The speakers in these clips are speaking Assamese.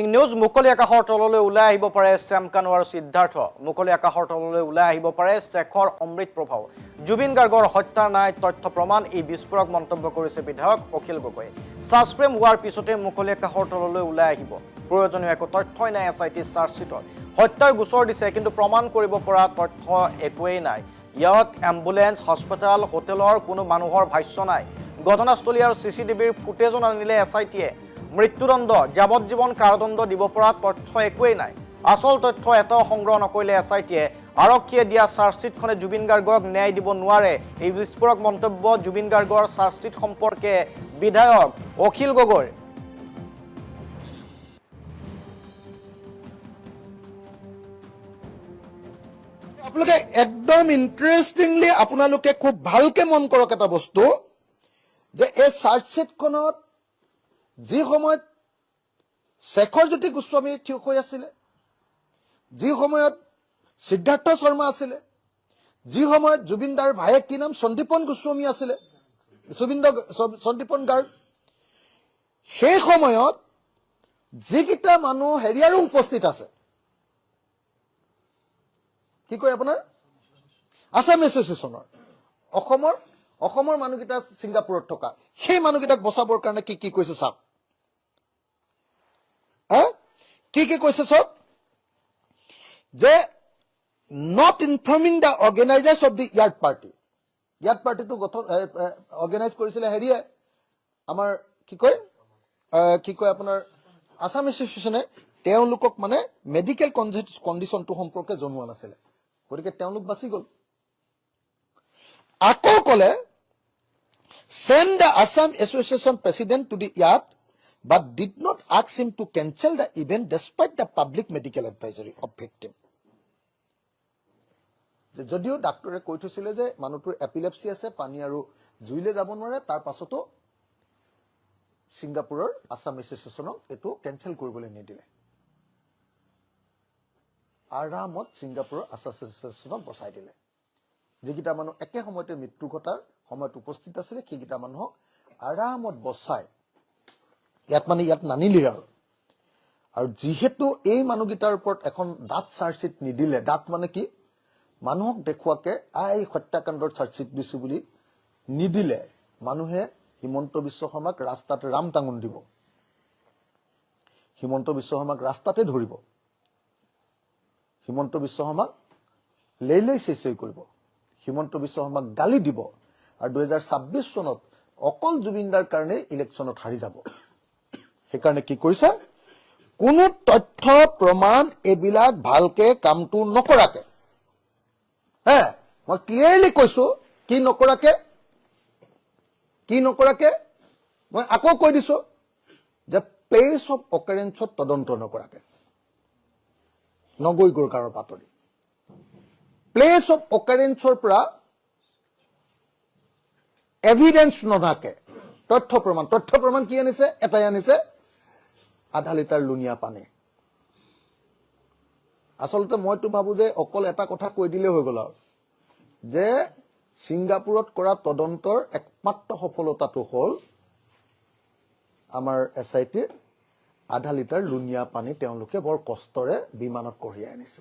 ব্ৰেকিং নিউজ মুকলি আকাশৰ তললৈ ওলাই আহিব পাৰে শ্যাম কানু আৰু সিদ্ধাৰ্থ মুকলি আকাশৰ তললৈ ওলাই আহিব পাৰে শেখৰ অমৃত প্ৰভাৱ জুবিন গাৰ্গৰ হত্যাৰ নাই তথ্য প্ৰমাণ এই বিস্ফোৰক মন্তব্য কৰিছে বিধায়ক অখিল গগৈ সাসপ্ৰেম হোৱাৰ পিছতে মুকলি আকাশৰ তললৈ ওলাই আহিব প্ৰয়োজনীয় একো তথ্যই নাই এছআইটি চাৰ্জশ্বিটত হত্যাৰ গোচৰ দিছে কিন্তু প্ৰমাণ কৰিব পৰা তথ্য একোৱেই নাই ইয়াত এম্বুলেন্স হস্পিটাল হোটেলৰ কোনো মানুহৰ ভাষ্য নাই ঘটনাস্থলী আৰু চিচিটিভিৰ ফুটেজ আনিলে এছআইটিয়ে মৃত্যুদণ্ড যাৱজ্জীৱন কাৰাদণ্ড দিব পৰা তথ্য একোৱেই নাই আসল তথ্য এটাও সংগ্ৰহ নকৰিলে এছআইটিয়ে আৰক্ষীয়ে দিয়া চাৰ্জশ্বিটখনে জুবিন গাৰ্গক ন্যায় দিব নোৱাৰে এই বিস্ফোৰক মন্তব্য জুবিন গাৰ্গৰ চাৰ্জশ্বিট সম্পৰ্কে বিধায়ক অখিল গগৈ আপোনালোকে একদম ইন্টাৰেষ্টিংলি আপোনালোকে খুব ভালকে মন কৰক এটা বস্তু যে এই চাৰ্জশ্বিটখনত যি সময়ত শেখৰজ্যোতি গোস্বামী থিয় হৈ আছিলে যি সময়ত সিদ্ধাৰ্থ শৰ্মা আছিলে যি সময়ত জুবিনদাৰ ভায়েক কি নাম সন্দীপন গোস্বামী আছিলে সন্দীপন গাৰ্গ সেই সময়ত যিকেইটা মানুহ হেৰিয়াৰো উপস্থিত আছে কি কয় আপোনাৰ আসাম এছ'চিয়েশ্যনৰ অসমৰ মানুহকেইটা ছিংগাপুৰত থকা সেই মানুহকেইটাক বচাবৰ কাৰণে কি কি কৈছে চাওক কি কৈছে চাওক যে not informing the organisers of the yard পাৰ্টিটো গঠন অৰ্গেনাইজ কৰিছিলে হেৰিয়ে আমাৰ কি কয় আপোনাৰ আসাম এছ'চিয়েশ্যনে তেওঁলোকক মানে মেডিকেল কণ্ডিশ্যনটো সম্পৰ্কে জনোৱা নাছিলে গতিকে তেওঁলোক বাচি গ'ল আকৌ ক'লে send the Assam Association president to the yard but did not ask him to cancel the event despite the public medical advisory of victim. যদিও ডাক্তৰে কৈ থৈছিলে যে মানুহটোৰ এপিলেপসি আছে পানী আৰু জুইলে যাব নোৱাৰে তাৰ পাছতো ছিংগাপুৰৰ আসাম এছ'চিয়েশ্যনক এইটো কেনচেল কৰিবলৈ নিদিলে আৰামত ছিংগাপুৰৰ আসাম এছ'চিয়েশ্যনক বচাই দিলে যিকেইটা মানুহ একে সময়তে মৃত্যু ঘটাৰ সময়ত উপস্থিত আছিলে সেইকেইটা মানুহক আৰামত বচাই ইয়াত নানিলে আৰু যিহেতু এই মানুহকেইটাৰ ওপৰত এখন ডাঠ চাৰ্জশ্বিট নিদিলে ডাঠ মানে কি মানুহক দেখুৱাকে এই হত্যাকাণ্ডৰ চাৰ্জশ্বিট দিছো বুলি নিদিলে মানুহে হিমন্ত বিশ্ব শৰ্মাক ৰাস্তাত ৰাম টাঙন দিব হিমন্ত বিশ্ব শৰ্মাক ৰাস্তাতে ধৰিব হিমন্ত বিশ্ব শৰ্মাক লেইলেই চেচৈ কৰিব হিমন্ত বিশ্ব শৰ্মাক গালি দিব আৰু 2026 চনত অকল জুবিনদাৰ কাৰণে ইলেকশ্যনত হাৰি যাব সেইকাৰণে কি কৰিছে কোনো তথ্য প্ৰমাণ এবিলাক ভালকে কামটো নকৰাকে মই ক্লিয়াৰলি কৈছো কি নকৰাকে মই আকৌ কৈ দিছো যে প্লেচ অফ অকাৰেন্সত তদন্ত নকৰাকে নগৈ গোৰকাৰৰ বাতৰি প্লেচ অফ অকাৰেন্সৰ পৰা এভিডেন্স নথাকে তথ্য প্ৰমাণ কি আনিছে এটাই আনিছে আধা লিটাৰ লুনিয়া পানী আচলতে মইতো ভাবো যে অকল এটা কথা কৈ দিলে হৈ গ'ল আৰু যে ছিংগাপুৰত কৰা তদন্তৰ একমাত্ৰ সফলতাটো হ'ল আমাৰ এছআইটিৰ আধা লিটাৰ লুনিয়া পানী তেওঁলোকে বৰ কষ্টৰে বিমানত কঢ়িয়াই আনিছে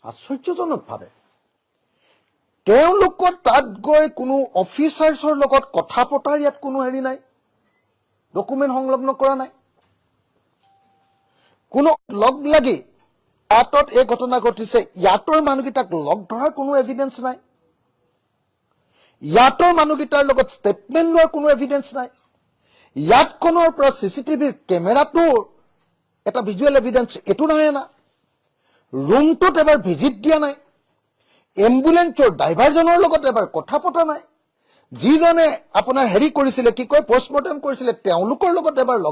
আশ্চৰ্যজনকভাৱে তেওঁলোকৰ তাত গৈ কোনো অফিচাৰ্ছৰ লগত কথা পতাৰ ইয়াত কোনো হেৰি নাই ডকুমেণ্ট সংলগ্ন কৰা নাই কোনো লগ লাগি ইয়াতত এই ঘটনা ঘটিছে ইয়াতৰ মানুহকেইটাক লগ ধৰাৰ কোনো এভিডেন্স নাই ইয়াতৰ মানুহকেইটাৰ লগত ষ্টেটমেণ্ট লোৱাৰ কোনো এভিডেন্স নাই ইয়াতখনৰ পৰা চিচিটিভিৰ কেমেৰাটো এটা ভিজুৱেল এভিডেন্স এইটো নাই না ৰুমটোত এবাৰ ভিজিট দিয়া নাই এম্বুলেন্সৰ ড্ৰাইভাৰজনৰ লগত এবাৰ কথা পতা নাই যিজনে আপোনাৰ হেৰি কৰিছিলে কি কয় পষ্টমৰ্টেম কৰিছিলে তেওঁলোকৰ লগত এবাৰ